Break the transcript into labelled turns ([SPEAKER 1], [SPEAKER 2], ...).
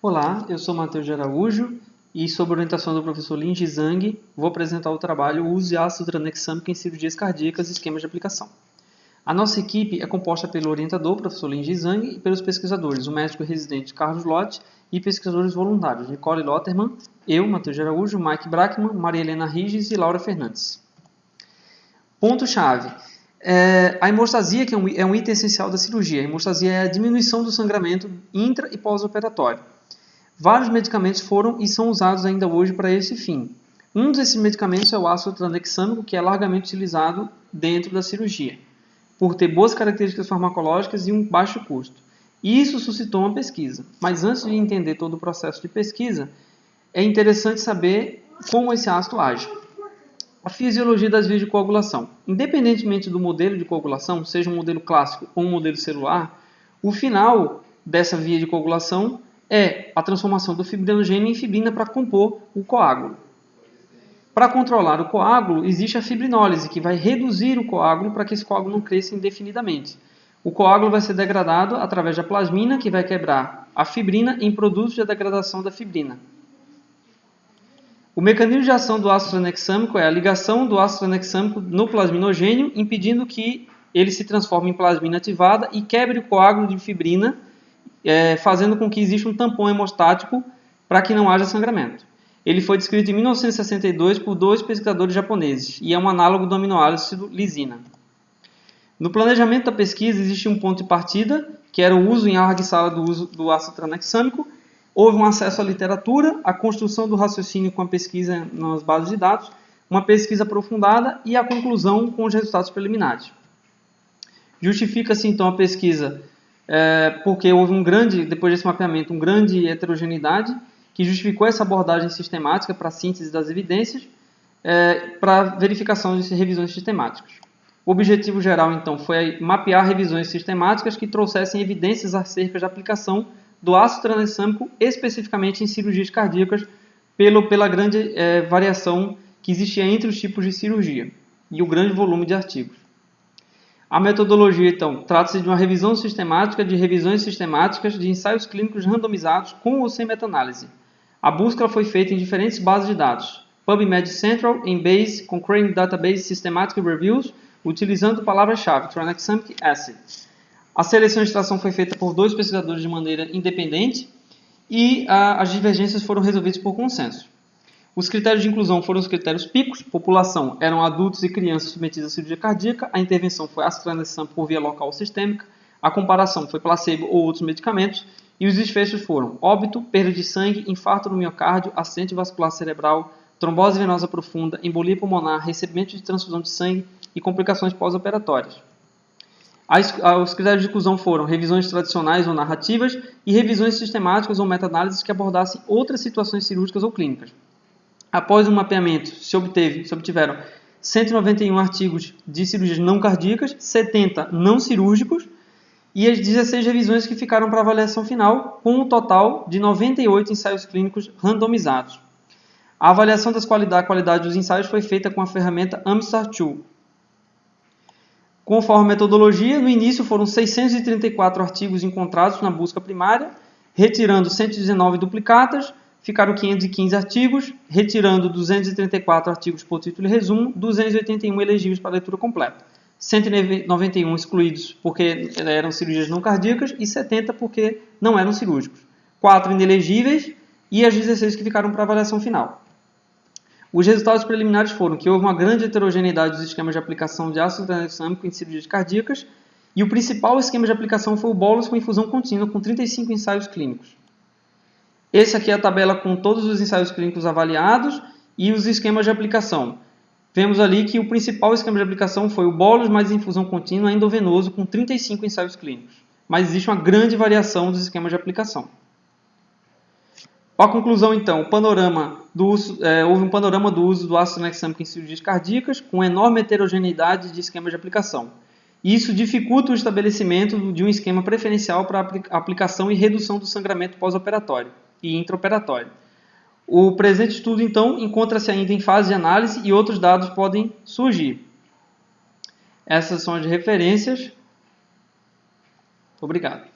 [SPEAKER 1] Olá, eu sou Matheus de Araújo e, sob orientação do professor Lin Zhang, vou apresentar o trabalho Uso de ácido tranexâmico em cirurgias cardíacas e esquemas de aplicação. A nossa equipe é composta pelo orientador, professor Lin Zhang, e pelos pesquisadores, o médico residente Carlos Lott e pesquisadores voluntários, Nicole Lotterman, eu, Matheus de Araújo, Mike Brackman, Maria Helena Riges e Laura Fernandes. Ponto-chave. A hemostasia, que é um item essencial da cirurgia. A hemostasia é a diminuição do sangramento intra- e pós-operatório. Vários medicamentos foram e são usados ainda hoje para esse fim. Um desses medicamentos é o ácido tranexâmico, que é largamente utilizado dentro da cirurgia, por ter boas características farmacológicas e um baixo custo. Isso suscitou uma pesquisa. Mas antes de entender todo o processo de pesquisa, é interessante saber como esse ácido age. A fisiologia das vias de coagulação. Independentemente do modelo de coagulação, seja um modelo clássico ou um modelo celular, o final dessa via de coagulação é a transformação do fibrinogênio em fibrina para compor o coágulo. Para controlar o coágulo, existe a fibrinólise, que vai reduzir o coágulo para que esse coágulo não cresça indefinidamente. O coágulo vai ser degradado através da plasmina, que vai quebrar a fibrina em produtos de degradação da fibrina. O mecanismo de ação do ácido tranexâmico é a ligação do ácido tranexâmico no plasminogênio, impedindo que ele se transforme em plasmina ativada e quebre o coágulo de fibrina, fazendo com que exista um tampão hemostático para que não haja sangramento. Ele foi descrito em 1962 por dois pesquisadores japoneses e é um análogo do aminoácido lisina. No planejamento da pesquisa existe um ponto de partida, que era o uso em larga escala do uso do ácido tranexâmico. Houve um acesso à literatura, a construção do raciocínio com a pesquisa nas bases de dados, uma pesquisa aprofundada e a conclusão com os resultados preliminares. Justifica-se então a pesquisa porque houve depois desse mapeamento, uma grande heterogeneidade que justificou essa abordagem sistemática para a síntese das evidências, para verificação de revisões sistemáticas. O objetivo geral, então, foi mapear revisões sistemáticas que trouxessem evidências acerca da aplicação do ácido tranexâmico, especificamente em cirurgias cardíacas, pela grande variação que existia entre os tipos de cirurgia e o grande volume de artigos. A metodologia, então, trata-se de uma revisão sistemática de revisões sistemáticas de ensaios clínicos randomizados com ou sem meta-análise. A busca foi feita em diferentes bases de dados, PubMed Central, Embase, Cochrane Database Systematic Reviews, utilizando palavra-chave tranexamic acid. A seleção de extração foi feita por dois pesquisadores de maneira independente e as divergências foram resolvidas por consenso. Os critérios de inclusão foram os critérios PICOS, população eram adultos e crianças submetidos à cirurgia cardíaca, a intervenção foi ácido tranexâmico por via local ou sistêmica, a comparação foi placebo ou outros medicamentos, e os desfechos foram óbito, perda de sangue, infarto no miocárdio, acidente vascular cerebral, trombose venosa profunda, embolia pulmonar, recebimento de transfusão de sangue e complicações pós-operatórias. Os critérios de inclusão foram revisões tradicionais ou narrativas e revisões sistemáticas ou meta-análises que abordassem outras situações cirúrgicas ou clínicas. Após o mapeamento, se obtiveram 191 artigos de cirurgias não cardíacas, 70 não cirúrgicos e as 16 revisões que ficaram para avaliação final, com um total de 98 ensaios clínicos randomizados. A avaliação da qualidade dos ensaios foi feita com a ferramenta AMSTAR2. Conforme a metodologia, no início foram 634 artigos encontrados na busca primária, retirando 119 duplicatas, ficaram 515 artigos, retirando 234 artigos por título e resumo, 281 elegíveis para leitura completa, 191 excluídos porque eram cirurgias não cardíacas e 70 porque não eram cirúrgicos, 4 inelegíveis e as 16 que ficaram para avaliação final. Os resultados preliminares foram que houve uma grande heterogeneidade dos esquemas de aplicação de ácido tranexâmico em cirurgias cardíacas e o principal esquema de aplicação foi o bolus com infusão contínua, com 35 ensaios clínicos. Essa aqui é a tabela com todos os ensaios clínicos avaliados e os esquemas de aplicação. Vemos ali que o principal esquema de aplicação foi o bolus mais infusão contínua endovenoso com 35 ensaios clínicos. Mas existe uma grande variação dos esquemas de aplicação. A conclusão, então, houve um panorama do uso do ácido tranexâmico em cirurgias cardíacas com enorme heterogeneidade de esquemas de aplicação. Isso dificulta o estabelecimento de um esquema preferencial para aplicação e redução do sangramento pós-operatório e intraoperatório. O presente estudo, então, encontra-se ainda em fase de análise e outros dados podem surgir. Essas são as referências. Obrigado.